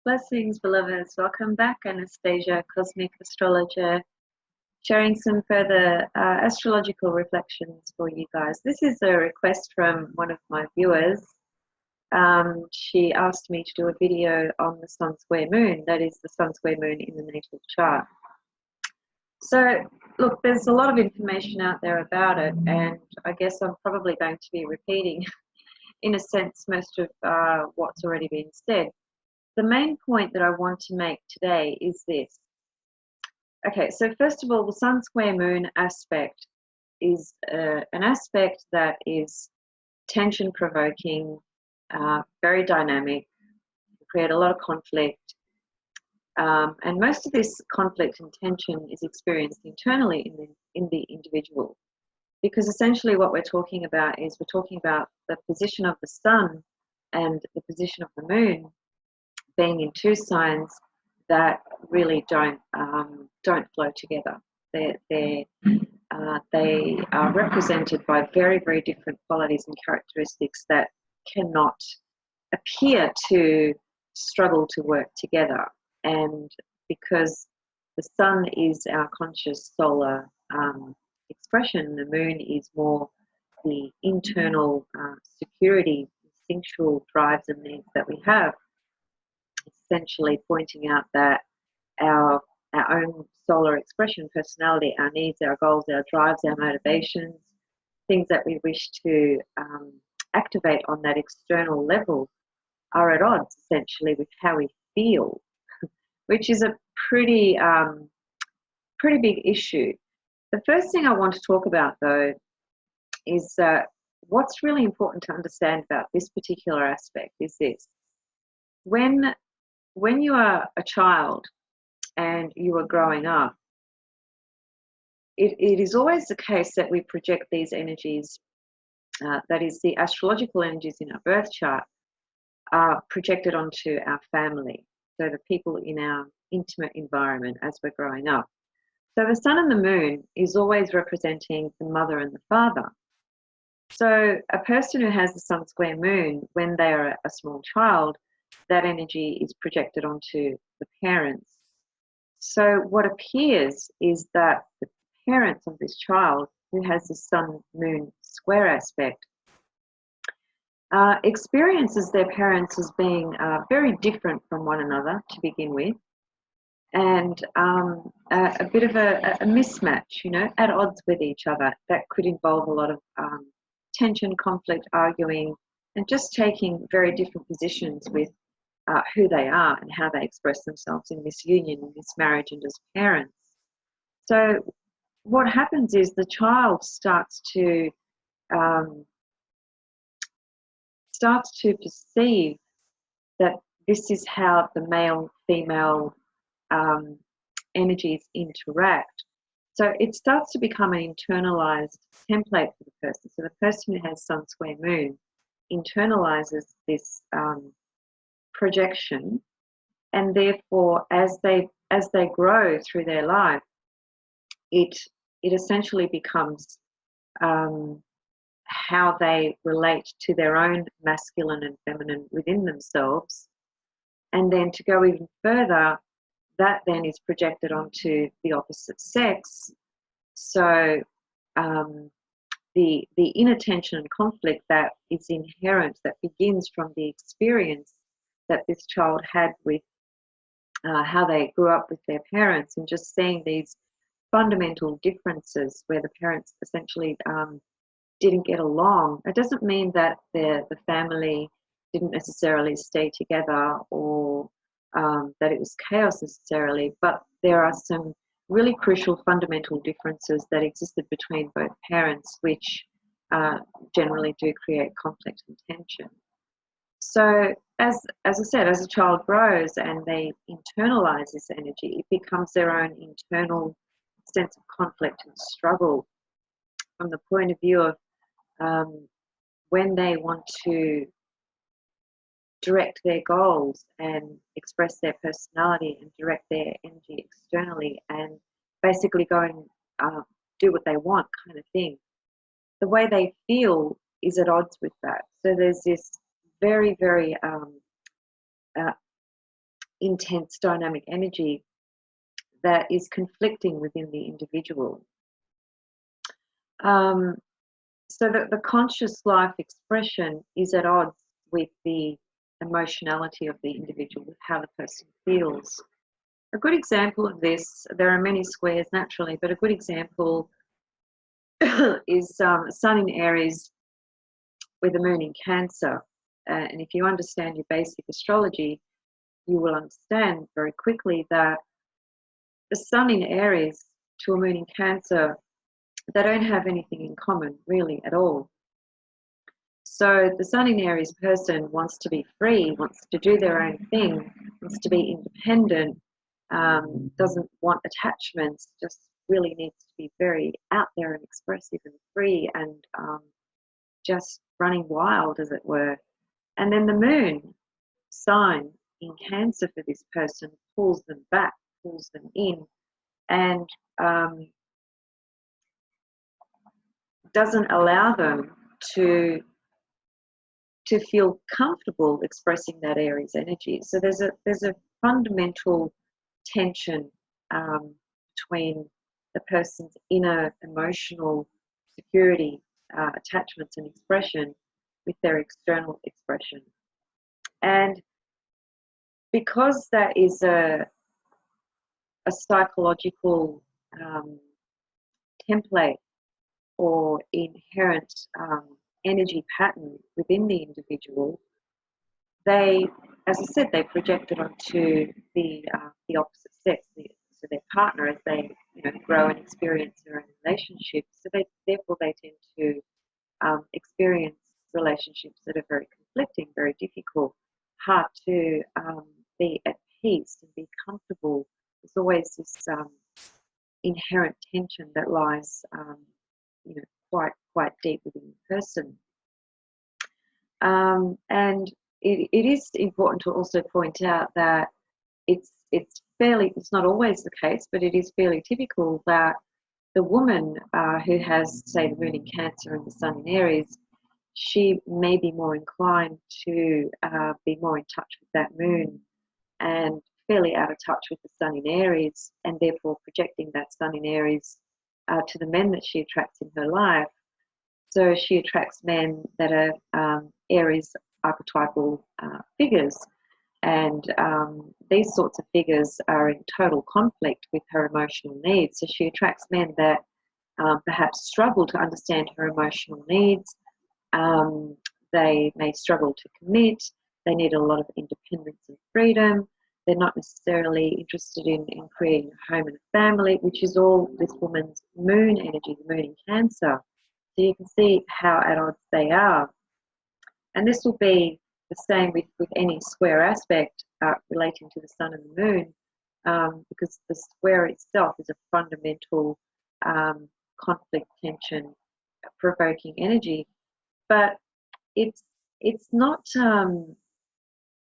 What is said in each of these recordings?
Blessings, beloveds. Welcome back, Anastasia, Cosmic Astrologer, sharing some further astrological reflections for you guys. This is a request from one of my viewers. She asked me to do a video on the Sun square moon, that is the Sun square moon in the natal chart. So, look, there's a lot of information out there about it, and I guess I'm probably going to be repeating, in a sense, most of what's already been said. The main point that I want to make today is this. Okay, so first of all, the Sun square moon aspect is an aspect that is tension provoking, very dynamic, create a lot of conflict, and most of this conflict and tension is experienced internally in the individual, because essentially what we're talking about is we're talking about the position of the sun and the position of the moon being in two signs that really don't flow together. They are represented by very, very different qualities and characteristics that cannot appear to struggle to work together. And because the sun is our conscious solar expression, the moon is more the internal security, instinctual drives and needs that we have. Essentially pointing out that our own solar expression, personality, our needs, our goals, our drives, our motivations, things that we wish to activate on that external level are at odds essentially with how we feel, which is a pretty big issue. The first thing I want to talk about though is what's really important to understand about this particular aspect is this. When you are a child and you are growing up, it is always the case that we project these energies, that is the astrological energies in our birth chart, are projected onto our family, so the people in our intimate environment as we're growing up. So the sun and the moon is always representing the mother and the father. So a person who has the sun square moon, when they are a small child, that energy is projected onto the parents. So what appears is that the parents of this child who has this sun-moon square aspect experiences their parents as being very different from one another to begin with, and a bit of a mismatch, at odds with each other. That could involve a lot of tension, conflict, arguing, and just taking very different positions with who they are and how they express themselves in this union, in this marriage, and as parents. So what happens is the child starts to perceive that this is how the male-female energies interact. So it starts to become an internalized template for the person. So the person who has sun square moon internalizes this projection, and therefore as they grow through their life, it essentially becomes how they relate to their own masculine and feminine within themselves. And then to go even further, that then is projected onto the opposite sex. So the inner tension and conflict that is inherent, that begins from the experience that this child had with how they grew up with their parents, and just seeing these fundamental differences where the parents essentially didn't get along. It doesn't mean that the family didn't necessarily stay together, or that it was chaos necessarily, but there are some really crucial fundamental differences that existed between both parents, which generally do create conflict and tension. So as I said, as a child grows and they internalize this energy, it becomes their own internal sense of conflict and struggle from the point of view of when they want to direct their goals and express their personality and direct their energy externally and basically go and do what they want, kind of thing. The way they feel is at odds with that. So there's this very, very intense dynamic energy that is conflicting within the individual. So that the conscious life expression is at odds with the emotionality of the individual, with how the person feels. A good example of this, there are many squares naturally, but a good example is Sun in Aries with the Moon in Cancer. And if you understand your basic astrology, you will understand very quickly that the Sun in Aries to a Moon in Cancer, they don't have anything in common really at all. So the Sun in Aries person wants to be free, wants to do their own thing, wants to be independent, doesn't want attachments, just really needs to be very out there and expressive and free and just running wild, as it were. And then the Moon sign in Cancer for this person pulls them back, pulls them in, and doesn't allow them to feel comfortable expressing that Aries energy. So there's a fundamental tension between the person's inner emotional security, attachments and expression with their external expression. And because that is a psychological template or inherent energy pattern within the individual, they, as I said, they project it onto the opposite sex, so their partner, as they grow and experience their own relationships. So therefore they tend to experience relationships that are very conflicting, very difficult, hard to be at peace and be comfortable. There's always this inherent tension that lies, quite deep within the person. And it is important to also point out that it's not always the case, but it is fairly typical that the woman who has, say, the Moon in Cancer and the Sun in Aries, she may be more inclined to be more in touch with that Moon and fairly out of touch with the Sun in Aries, and therefore projecting that Sun in Aries to the men that she attracts in her life. So she attracts men that are Aries archetypal figures, and these sorts of figures are in total conflict with her emotional needs. So she attracts men that perhaps struggle to understand her emotional needs. They may struggle to commit. They need a lot of independence and freedom. They're not necessarily interested in creating a home and a family, which is all this woman's Moon energy, the Moon in Cancer. So you can see how at odds they are. And this will be the same with any square aspect relating to the Sun and the Moon, because the square itself is a fundamental conflict, tension, provoking energy. But it's not,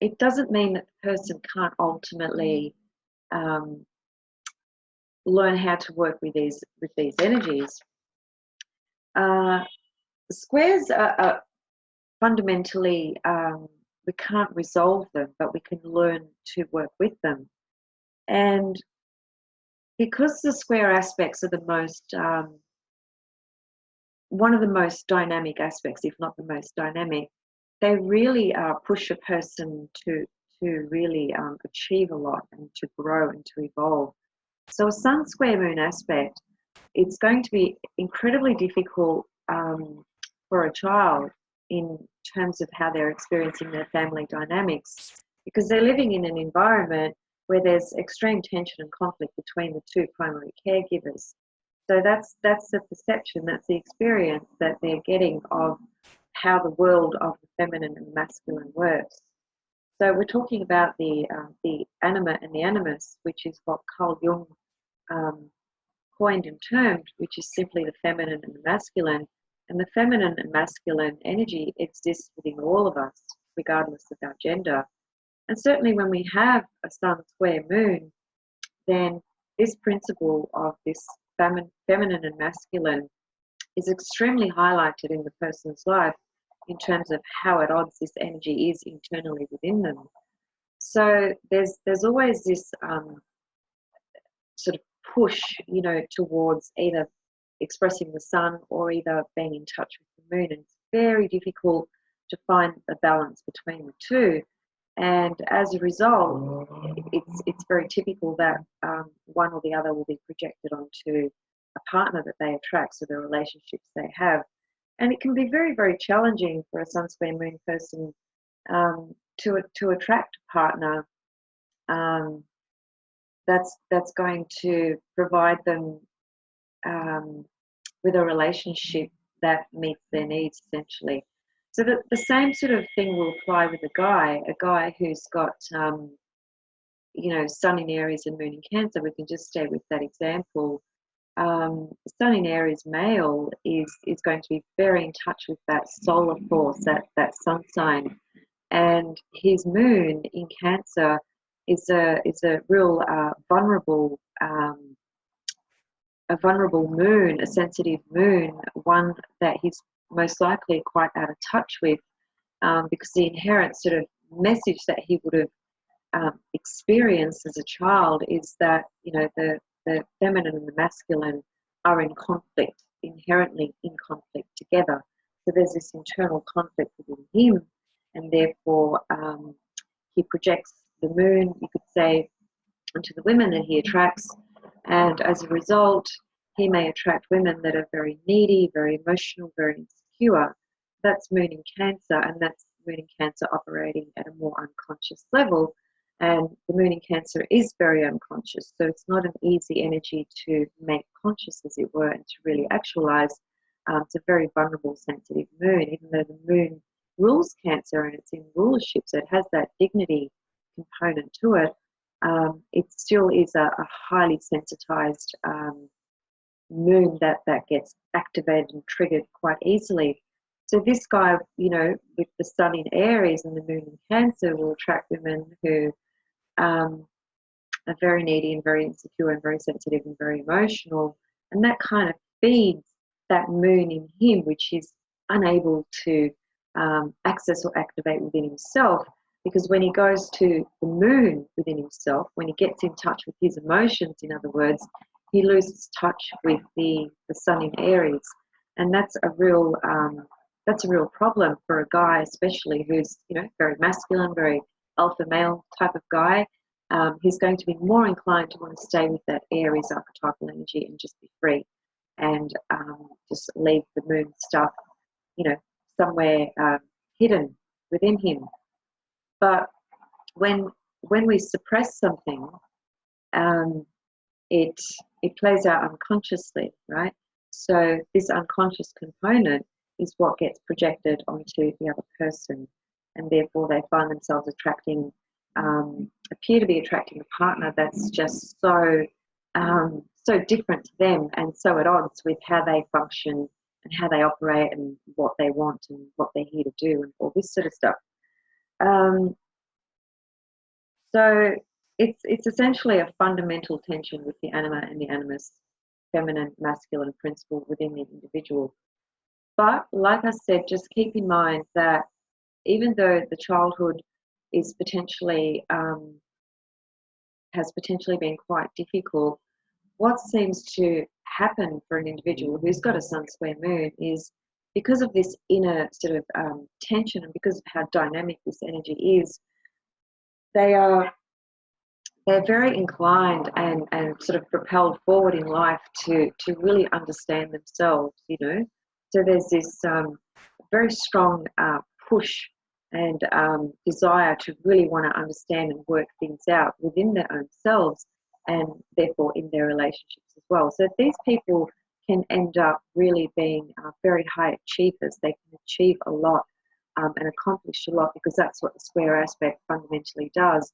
it doesn't mean that the person can't ultimately learn how to work with these energies. Squares are fundamentally, we can't resolve them, but we can learn to work with them. And because the square aspects are the most, one of the most dynamic aspects, if not the most dynamic, they really push a person to really achieve a lot and to grow and to evolve. So a Sun square Moon aspect, it's going to be incredibly difficult for a child in terms of how they're experiencing their family dynamics, because they're living in an environment where there's extreme tension and conflict between the two primary caregivers. So that's the perception, that's the experience that they're getting of how the world of the feminine and masculine works. So we're talking about the Anima and the Animus, which is what Carl Jung coined and termed, which is simply the feminine and the masculine. And the feminine and masculine energy exists within all of us, regardless of our gender. And certainly when we have a Sun square Moon, then this principle of this feminine and masculine is extremely highlighted in the person's life in terms of how at odds this energy is internally within them. So there's always this sort of push, towards either expressing the sun or either being in touch with the moon. And it's very difficult to find a balance between the two. And as a result, it's very typical that one or the other will be projected onto a partner that they attract, so the relationships they have. And it can be very, very challenging for a sun square moon person to attract a partner that's going to provide them with a relationship that meets their needs, essentially. So the same sort of thing will apply with a guy who's got sun in Aries and moon in Cancer. We can just stay with that example. Sun in Aries male is going to be very in touch with that solar force, that sun sign, and his moon in Cancer is a real vulnerable moon, a sensitive moon, one that he's most likely quite out of touch with, because the inherent sort of message that he would have experienced as a child is that the feminine and the masculine are in conflict, inherently in conflict together. So there's this internal conflict within him, and therefore he projects the moon, you could say, onto the women that he attracts, and as a result, he may attract women that are very needy, very emotional, very insecure. That's moon in Cancer, and that's moon in Cancer operating at a more unconscious level. And the moon in Cancer is very unconscious, so it's not an easy energy to make conscious, as it were, and to really actualize. It's a very vulnerable, sensitive moon, even though the moon rules Cancer and it's in rulership, so it has that dignity component to it. It still is a highly sensitized moon that gets activated and triggered quite easily. So this guy, with the sun in Aries and the moon in Cancer, will attract women who are very needy and very insecure and very sensitive and very emotional. And that kind of feeds that moon in him, which he's unable to access or activate within himself. Because when he goes to the moon within himself, when he gets in touch with his emotions, in other words, he loses touch with the sun in Aries. And that's a real problem for a guy, especially who's very masculine, very alpha male type of guy. He's going to be more inclined to want to stay with that Aries archetypal energy and just be free, and just leave the moon stuff, somewhere hidden within him. But when we suppress something, it plays out unconsciously, right? So this unconscious component is what gets projected onto the other person, and therefore they find themselves appear to be attracting a partner that's just so different to them and so at odds with how they function and how they operate and what they want and what they're here to do and all this sort of stuff. So it's essentially a fundamental tension with the anima and the animus, feminine, masculine principle within the individual. But like I said, just keep in mind that even though the childhood is has potentially been quite difficult, what seems to happen for an individual who's got a sun square moon is, because of this inner sort of tension and because of how dynamic this energy is, they're very inclined and sort of propelled forward in life to really understand themselves, So there's this very strong push and desire to really want to understand and work things out within their own selves and therefore in their relationships as well. So these people can end up really being very high achievers. They can achieve a lot and accomplish a lot, because that's what the square aspect fundamentally does.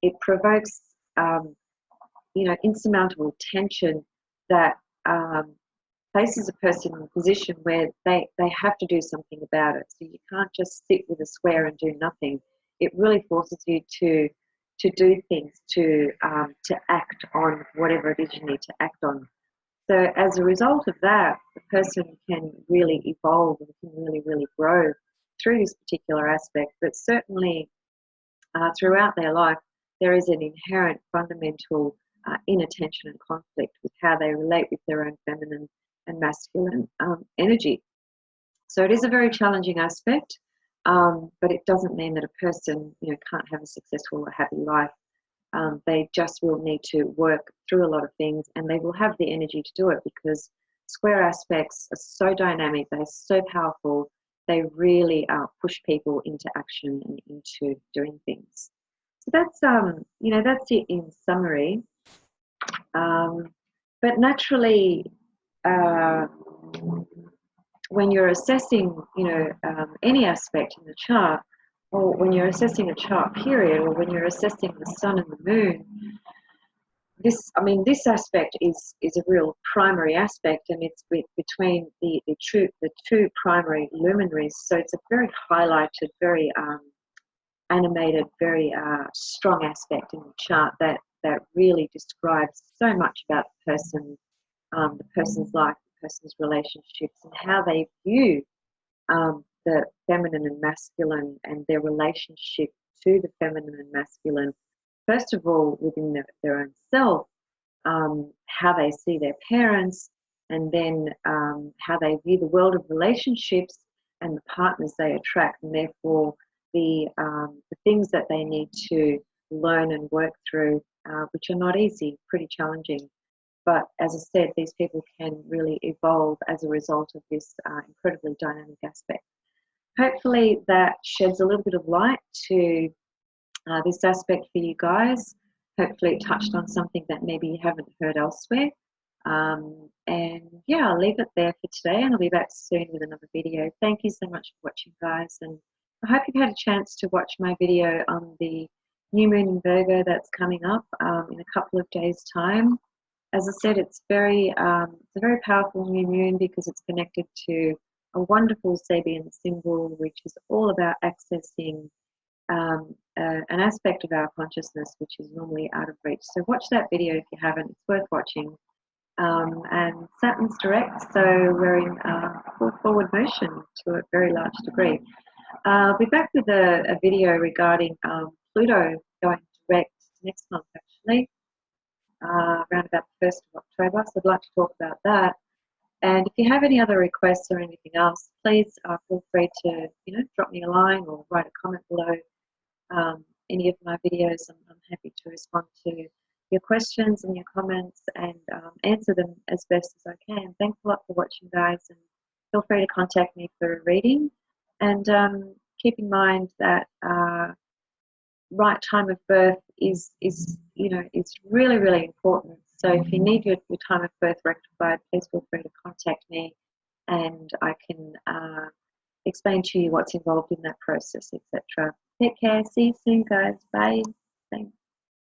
It provokes insurmountable tension that places a person in a position where they have to do something about it. So you can't just sit with a square and do nothing. It really forces you to do things, to act on whatever it is you need to act on. So as a result of that, the person can really evolve and can really, really grow through this particular aspect. But certainly throughout their life, there is an inherent fundamental inner tension and conflict with how they relate with their own feminine and masculine energy. So it is a very challenging aspect, but it doesn't mean that a person, can't have a successful or happy life. They just will need to work through a lot of things, and they will have the energy to do it because square aspects are so dynamic, they're so powerful, they really push people into action and into doing things. So that's that's it in summary. But naturally, uh, when you're assessing, any aspect in the chart, or when you're assessing a chart period, or when you're assessing the sun and the moon, this aspect is a real primary aspect, and it's between the two primary luminaries. So it's a very highlighted, very animated, very strong aspect in the chart that really describes so much about the person's life, the person's relationships, and how they view the feminine and masculine, and their relationship to the feminine and masculine. First of all, within their own self, how they see their parents, and then how they view the world of relationships and the partners they attract, and therefore the things that they need to learn and work through, which are not easy, pretty challenging. But as I said, these people can really evolve as a result of this incredibly dynamic aspect. Hopefully that sheds a little bit of light to this aspect for you guys. Hopefully it touched on something that maybe you haven't heard elsewhere. And yeah, I'll leave it there for today, and I'll be back soon with another video. Thank you so much for watching, guys, and I hope you've had a chance to watch my video on the new moon in Virgo that's coming up in a couple of days' time. As I said, it's a very powerful new moon because it's connected to a wonderful Sabian symbol, which is all about accessing an aspect of our consciousness which is normally out of reach. So watch that video if you haven't. It's worth watching. And Saturn's direct, so we're in full forward motion to a very large degree. I'll be back with a video regarding Pluto going direct next month, actually, around about the 1st of October. So I'd like to talk about that. And if you have any other requests or anything else, please feel free to drop me a line or write a comment below any of my videos. I'm happy to respond to your questions and your comments and answer them as best as I can. Thanks a lot for watching, guys, and feel free to contact me for a reading. And keep in mind that right time of birth is really, really important. So if you need your time of birth rectified, please feel free to contact me, and I can explain to you what's involved in that process, etc. Take care. See you soon, guys. Bye. Thanks.